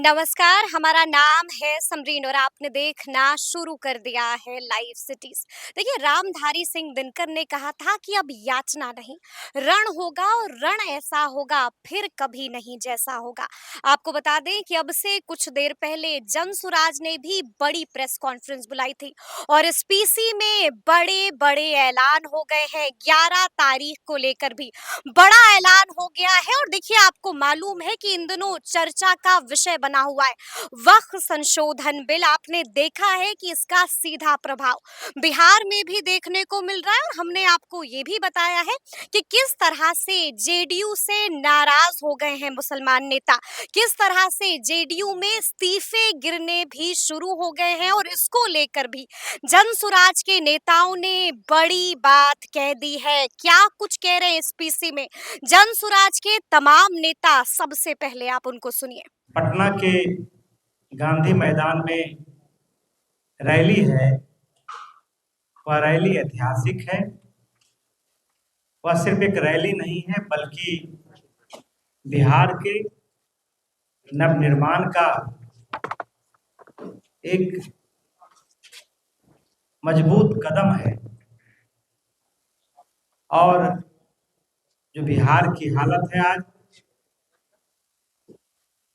नमस्कार, हमारा नाम है समरीन और आपने देखना शुरू कर दिया है लाइव सिटीज। देखिए, रामधारी सिंह दिनकर ने कहा था कि अब याचना नहीं, रण होगा और रण ऐसा होगा फिर कभी नहीं जैसा होगा। आपको बता दें कि अब से कुछ देर पहले जनसुराज ने भी बड़ी प्रेस कॉन्फ्रेंस बुलाई थी और इस पीसी में बड़े बड़े ऐलान हो गए हैं। 11 तारीख को लेकर भी बड़ा ऐलान हो गया है और देखिए, आपको मालूम है कि इन दिनों चर्चा का विषय बना हुआ है वक्फ संशोधन बिल। आपने देखा है कि इसका सीधा प्रभाव बिहार में भी देखने को मिल रहा है और हमने आपको ये भी बताया है कि किस तरह से जेडीयू से नाराज हो गए हैं मुसलमान नेता, किस तरह से जेडीयू में इस्तीफे गिरने भी शुरू हो गए हैं और इसको लेकर भी जनसुराज के नेताओं ने बड़ी बात कह दी है। क्या कुछ कह रहे हैं इस पीसी में जनसुराज के तमाम नेता, सबसे पहले आप उनको सुनिए। पटना के गांधी मैदान में रैली है। वह रैली ऐतिहासिक है। वह सिर्फ एक रैली नहीं है बल्कि बिहार के नवनिर्माण का एक मजबूत कदम है। और जो बिहार की हालत है आज,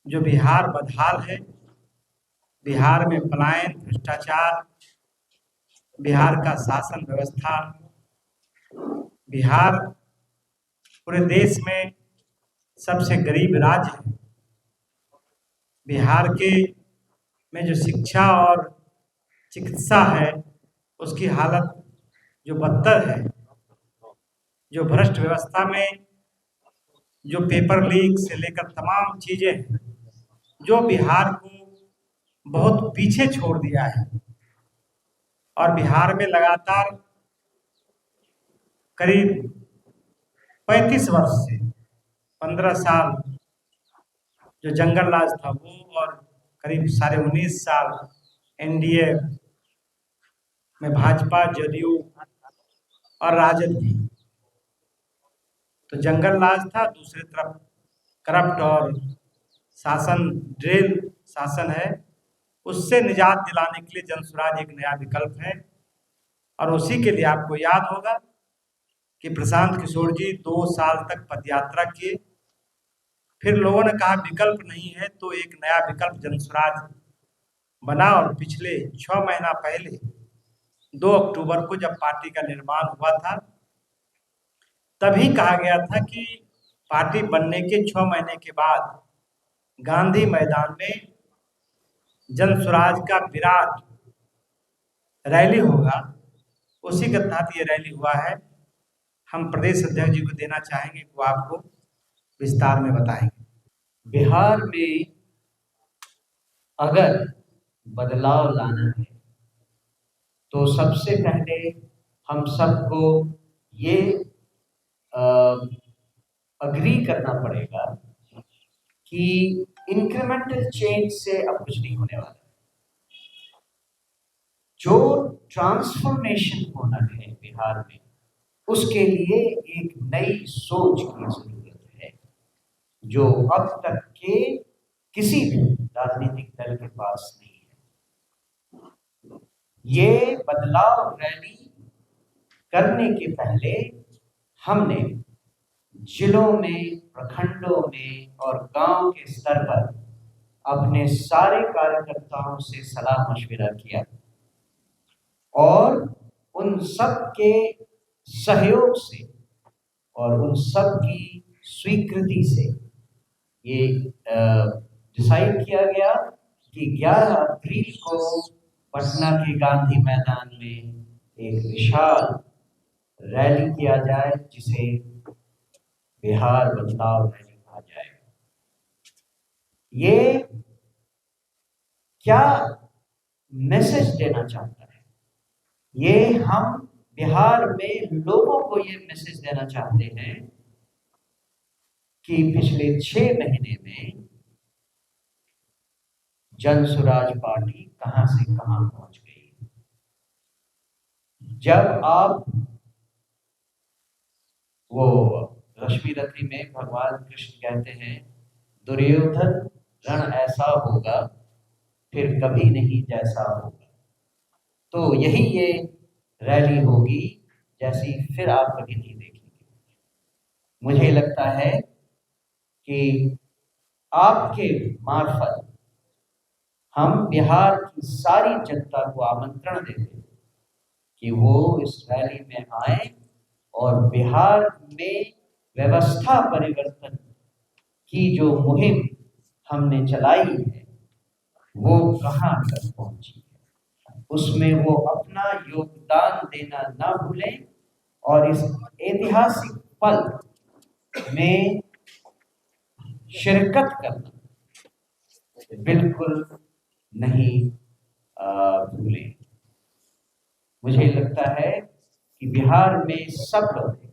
जो बिहार बदहाल है, बिहार में पलायन, भ्रष्टाचार, बिहार का शासन व्यवस्था, बिहार पूरे देश में सबसे गरीब राज्य है। बिहार के में जो शिक्षा और चिकित्सा है उसकी हालत जो बदतर है, जो भ्रष्ट व्यवस्था में जो पेपर लीक से लेकर तमाम चीजें हैं, जो बिहार को बहुत पीछे छोड़ दिया है। और बिहार में लगातार करीब 35 वर्ष से 15 साल जो जंगल राज था वो, और करीब 19.5 साल एनडीए में भाजपा, जदयू और राजद भी। तो जंगल राज था, दूसरी तरफ करप्ट और शासन, ड्रिल शासन है। उससे निजात दिलाने के लिए जनसुराज एक नया विकल्प है। और उसी के लिए आपको याद होगा कि प्रशांत किशोर जी 2 साल तक पदयात्रा किए। फिर लोगों ने कहा विकल्प नहीं है, तो एक नया विकल्प जनसुराज बना। और पिछले 6 महीना पहले 2 अक्टूबर को जब पार्टी का निर्माण हुआ था, तभी कहा गया था कि पार्टी बनने के 6 महीने के बाद गांधी मैदान में जनसुराज का विराट रैली होगा। उसी के तहत ये रैली हुआ है। हम प्रदेश अध्यक्ष जी को देना चाहेंगे, वो आपको विस्तार में बताएंगे। बिहार में अगर बदलाव लाना है तो सबसे पहले हम सबको ये अग्री करना पड़ेगा कि इंक्रीमेंटल चेंज से अब कुछ नहीं होने वाला। जो ट्रांसफॉर्मेशन होना है बिहार में, उसके लिए एक नई सोच की जरूरत है, जो अब तक के किसी भी राजनीतिक दल के पास नहीं है। ये बदलाव रैली करने के पहले हमने जिलों में, प्रखंडों में और गांव के स्तर पर अपने सारे कार्यकर्ताओं से सलाह मशविरा किया और उन सब के सहयोग से और उन सब की स्वीकृति से ये डिसाइड किया गया कि 11 अप्रैल को पटना के गांधी मैदान में एक विशाल रैली किया जाए, जिसे बिहार बदलाव रैली कहा जाएगा। ये क्या मैसेज देना चाहता है? ये हम बिहार में लोगों को ये मैसेज देना चाहते हैं कि पिछले 6 महीने में जनसुराज पार्टी कहां से कहां पहुंच गई। जब आप वो रश्मि रथी में भगवान कृष्ण कहते हैं, दुर्योधन रण ऐसा होगा फिर कभी नहीं जैसा होगा। तो यही ये रैली होगी जैसी फिर आप कभी नहीं देखेंगे। मुझे लगता है कि आपके मार्फत हम बिहार की सारी जनता को आमंत्रण देते हैं कि वो इस रैली में आए और बिहार में व्यवस्था परिवर्तन की जो मुहिम हमने चलाई है वो कहाँ तक पहुंची है, उसमें वो अपना योगदान देना ना भूलें और इस ऐतिहासिक पल में शिरकत करना बिल्कुल नहीं भूलें। मुझे लगता है कि बिहार में सब लोग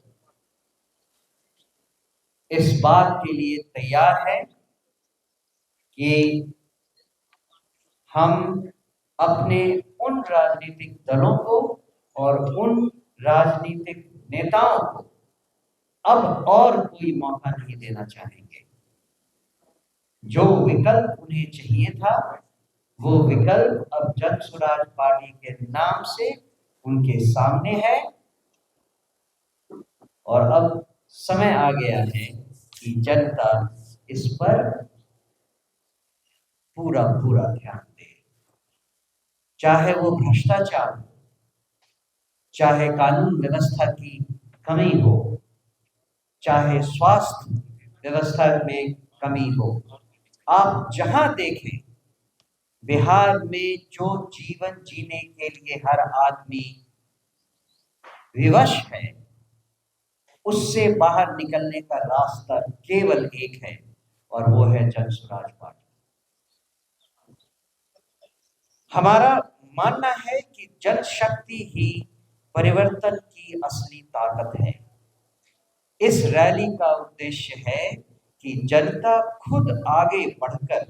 इस बात के लिए तैयार हैं कि हम अपने उन राजनीतिक दलों को और उन राजनीतिक नेताओं को अब और कोई मौका नहीं देना चाहेंगे। जो विकल्प उन्हें चाहिए था वो विकल्प अब जन स्वराज पार्टी के नाम से उनके सामने है और अब समय आ गया है कि जनता इस पर पूरा पूरा ध्यान दे। चाहे वो भ्रष्टाचार हो, चाहे कानून व्यवस्था की कमी हो, चाहे स्वास्थ्य व्यवस्था में कमी हो, आप जहां देखें बिहार में जो जीवन जीने के लिए हर आदमी विवश है उससे बाहर निकलने का रास्ता केवल एक है और वो है जन स्वराज पार्टी। हमारा मानना है कि जनशक्ति ही परिवर्तन की असली ताकत है। इस रैली का उद्देश्य है कि जनता खुद आगे बढ़कर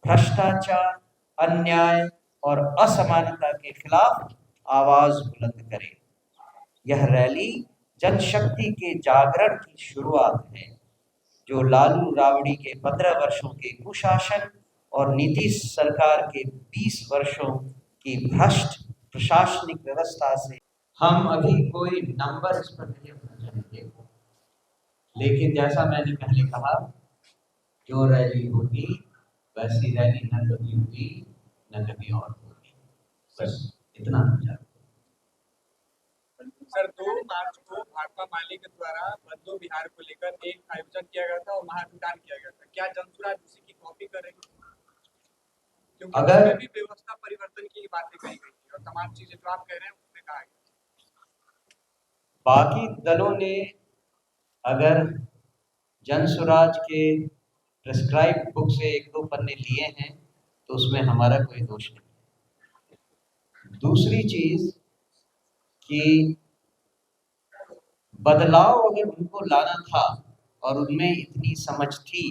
भ्रष्टाचार, अन्याय और असमानता के खिलाफ आवाज बुलंद करे। यह रैली जनशक्ति के जागरण की शुरुआत है जो लालू राबड़ी के 15 वर्षों के कुशासन और नीतीश सरकार के 20 वर्षों की भ्रष्ट प्रशासनिक व्यवस्था से। हम अभी कोई नंबर इस पर नहीं रखना चाहेंगे, लेकिन जैसा मैंने पहले कहा जो रैली होगी वैसी रैली न कभी हुई न कभी और होगी। बस इतना समझा। सर 2 मार्च को भाकपा माले के द्वारा बदलो बिहार को लेकर एक आयोजन किया गया था और महाअभियान किया गया था। क्या जनसुराज उसी की कॉपी कर रही है? क्योंकि अगर उसमें भी व्यवस्था परिवर्तन की बातें कही गई थी और तमाम चीजें जो आप कह रहे हैं उसमें कहा गया। बाकी दलों ने अगर जनसुराज के प्रिस्क्राइब बुक से 1-2 पन्ने लिए हैं तो उसमें हमारा कोई दोष नहीं। दूसरी चीज कि बदलाव अगर उनको लाना था और उनमें इतनी समझ थी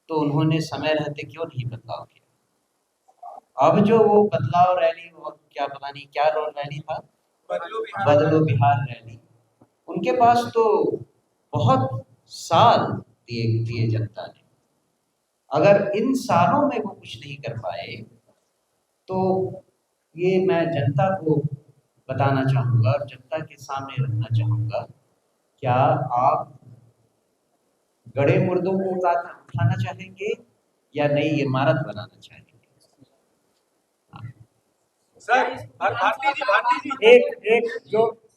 तो उन्होंने समय रहते क्यों नहीं बदलाव किया। अब जो वो बदलाव रैली और क्या पता नहीं क्या रैली था, बदलो बिहार रैली, उनके पास तो बहुत साल दिए जनता ने। अगर इन सालों में वो कुछ नहीं कर पाए तो ये मैं जनता को बताना चाहूंगा और जनता के सामने रखना चाहूंगा, क्या आप गड़े मुर्दों को उठाना चाहेंगे या नई इमारत बनाना चाहेंगे? सर भारती जी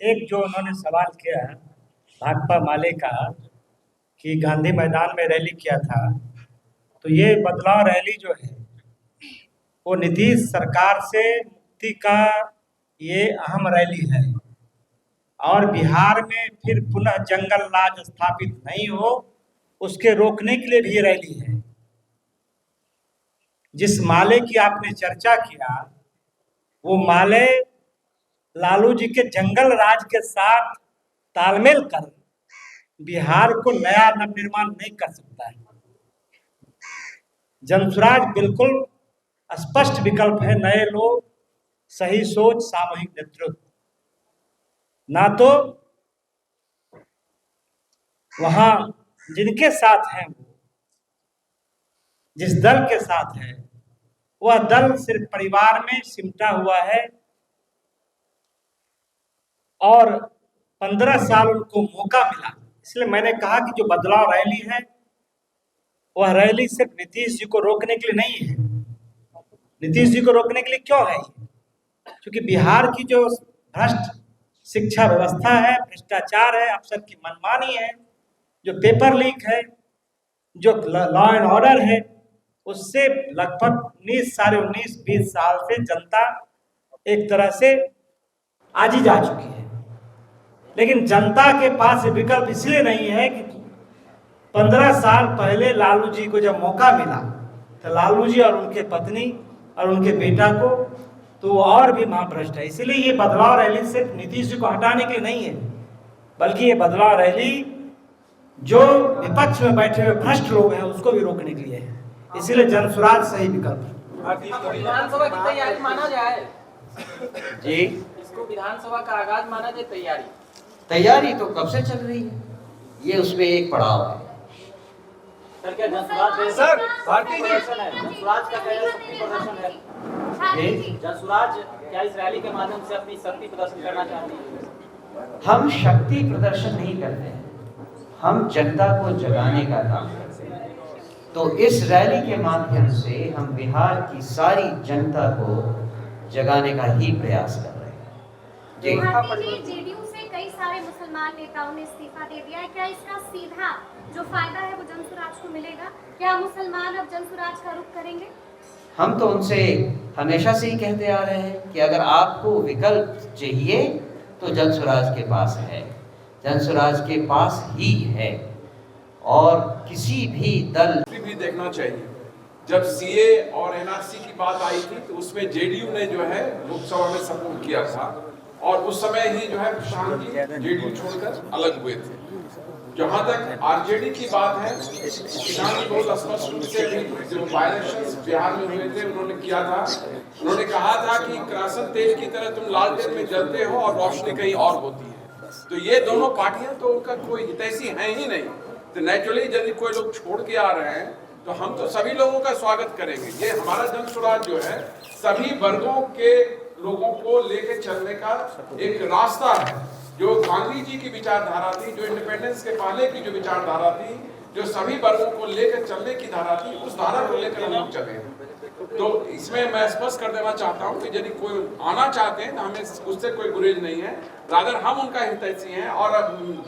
एक जो उन्होंने सवाल किया भाकपा माले का कि गांधी मैदान में रैली किया था, तो ये बदलाव रैली जो है वो नीतीश सरकार से मुक्ति का ये अहम रैली है और बिहार में फिर पुनः जंगल राज स्थापित नहीं हो उसके रोकने के लिए भी ये रैली है। जिस माले की आपने चर्चा किया वो माले लालू जी के जंगल राज के साथ तालमेल कर बिहार को नया नवनिर्माण नहीं कर सकता है। जनसुराज बिल्कुल स्पष्ट विकल्प है, नए लोग, सही सोच, सामूहिक नेतृत्व। ना तो वहां जिनके साथ हैं जिस दल के साथ है वह दल सिर्फ परिवार में सिमटा हुआ है और 15 साल उनको मौका मिला। इसलिए मैंने कहा कि जो बदलाव रैली है वह रैली सिर्फ नीतीश जी को रोकने के लिए नहीं है। नीतीश जी को रोकने के लिए क्यों है? क्योंकि बिहार की जो भ्रष्ट शिक्षा व्यवस्था है, भ्रष्टाचार है, अफसर की मनमानी है, जो पेपर लीक है, जो लॉ एंड ऑर्डर है, उससे लगभग 19 साल से जनता एक तरह से आजी जा चुकी है। लेकिन जनता के पास विकल्प इसलिए नहीं है कि 15 साल पहले लालू जी को जब मौका मिला तो लालू जी और उनके पत्नी और उनके बेटा को तो वो और भी महाभ्रष्ट है। इसलिए ये बदलाव रैली सिर्फ नीतीश जी को हटाने के लिए नहीं है, बल्कि ये बदलाव रैली जो विपक्ष में बैठे हुए भ्रष्ट लोग हैं उसको भी रोकने के लिए है। इसलिए जनसुराज सही विकल्प है। विधानसभा की तैयारी माना जाए जी, इसको विधानसभा का आगाज माना जाए। तैयारी तो कब से चल रही है, ये उसमें एक पड़ाव है। सर क्या जनसुराज सर, भारतीय प्रदर्शन है? जनसुराज का क्या शक्ति प्रदर्शन है? जनसुराज क्या इस रैली के माध्यम से अपनी शक्ति प्रदर्शन करना चाहती है? हम शक्ति प्रदर्शन नहीं करते हैं, हम जनता को जगाने का काम करते हैं। तो इस रैली के माध्यम से हम बिहार की सारी जनता को जगाने का ही प्रयास कर रहे हैं। जी, जेडीयू से कई सारे मुसलमान नेताओं ने इस्तीफा दे दिया है। क्या इसका सीधा जो फायदा है वो जनसुराज को मिलेगा? क्या मुसलमान अब जनसुराज का रुख करेंगे? हम तो उनसे हमेशा से ही कहते आ रहे हैं कि अगर आपको विकल्प चाहिए तो जनसुराज के पास है, जनसुराज के पास ही है। और किसी भी दल भी देखना चाहिए। जब सीए और एनआरसी की बात आई थी तो उसमें जेडीयू ने जो है लोकसभा में सपोर्ट किया था और उस समय ही जो है प्रशांत जी जेडीयू छोड़कर अलग हुए थे। जहां तक आरजेडी की बात है, प्रशांत जी बहुत स्पष्ट रूप से भी जो इलेक्शंस बिहार में हुए थे उन्होंने किया था। उन्होंने कहा था कि किरासन तेल की तरह तुम लालटेन में जलते हो और रोशनी कहीं और होती है। तो ये दोनों पार्टियां तो उनका कोई हितैषी है ही नहीं। तो नेचुरली यदि कोई लोग छोड़ के आ रहे हैं तो हम तो सभी लोगों का स्वागत करेंगे। ये हमारा जनसुराज जो है सभी वर्गों के लोगों को लेके चलने का एक रास्ता है। जो गांधी जी की विचारधारा थी, जो इंडिपेंडेंस के पहले की जो विचारधारा थी, जो सभी वर्गों को लेकर चलने की धारा थी, उस धारा को लेकर हम लोग चले हैं। तो इसमें मैं स्पष्ट कर देना चाहता हूं कि यदि कोई आना चाहते हैं तो हमें उससे कोई गुरेज नहीं है, रादर हम उनका हितैषी हैं। और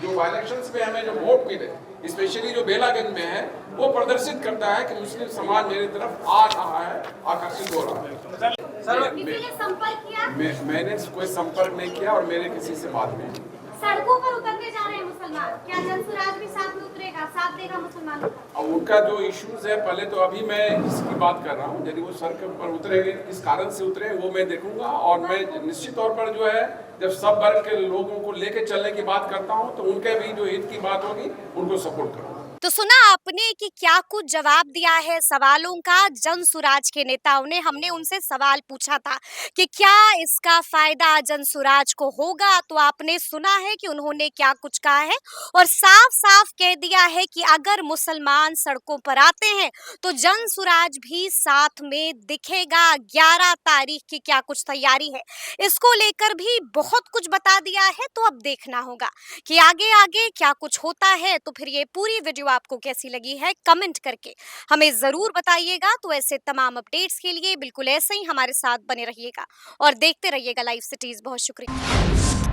जो इलेक्शंस में हमें जो वोट मिले, स्पेशली जो बेलागंज में है, वो प्रदर्शित करता है कि मुस्लिम समाज मेरी तरफ आ रहा है, आकर्षित हो रहा है। संपर्क किया? मैंने कोई संपर्क नहीं किया और मेरे किसी से बात नहीं। सड़कों पर उतरने जा रहे हैं मुसलमान, क्या जनसुराज भी साथ में उतरेगा, साथ देगा मुसलमानों का? और उनका जो इश्यूज है, पहले तो अभी मैं इसकी बात कर रहा हूँ, यदि वो सड़क पर उतरेंगे किस कारण से उतरे वो मैं देखूंगा। और मैं निश्चित तौर पर जो है जब सब वर्ग के लोगों को लेकर चलने की बात करता हूँ तो उनके भी जो हित की बात होगी उनको सपोर्ट करूँगा। तो सुना आपने कि क्या कुछ जवाब दिया है सवालों का जनसुराज के नेताओं ने। हमने उनसे सवाल पूछा था कि क्या इसका फायदा जनसुराज को होगा, तो आपने सुना है कि उन्होंने क्या कुछ कहा है और साफ साफ कह दिया है कि अगर मुसलमान सड़कों पर आते हैं तो जनसुराज भी साथ में दिखेगा। 11 तारीख की क्या कुछ तैयारी है, इसको लेकर भी बहुत कुछ बता दिया है। तो अब देखना होगा कि आगे आगे क्या कुछ होता है। तो फिर ये पूरी वीडियो आपको कैसी लगी है कमेंट करके हमें जरूर बताइएगा। तो ऐसे तमाम अपडेट्स के लिए बिल्कुल ऐसे ही हमारे साथ बने रहिएगा और देखते रहिएगा लाइव सिटीज। बहुत शुक्रिया।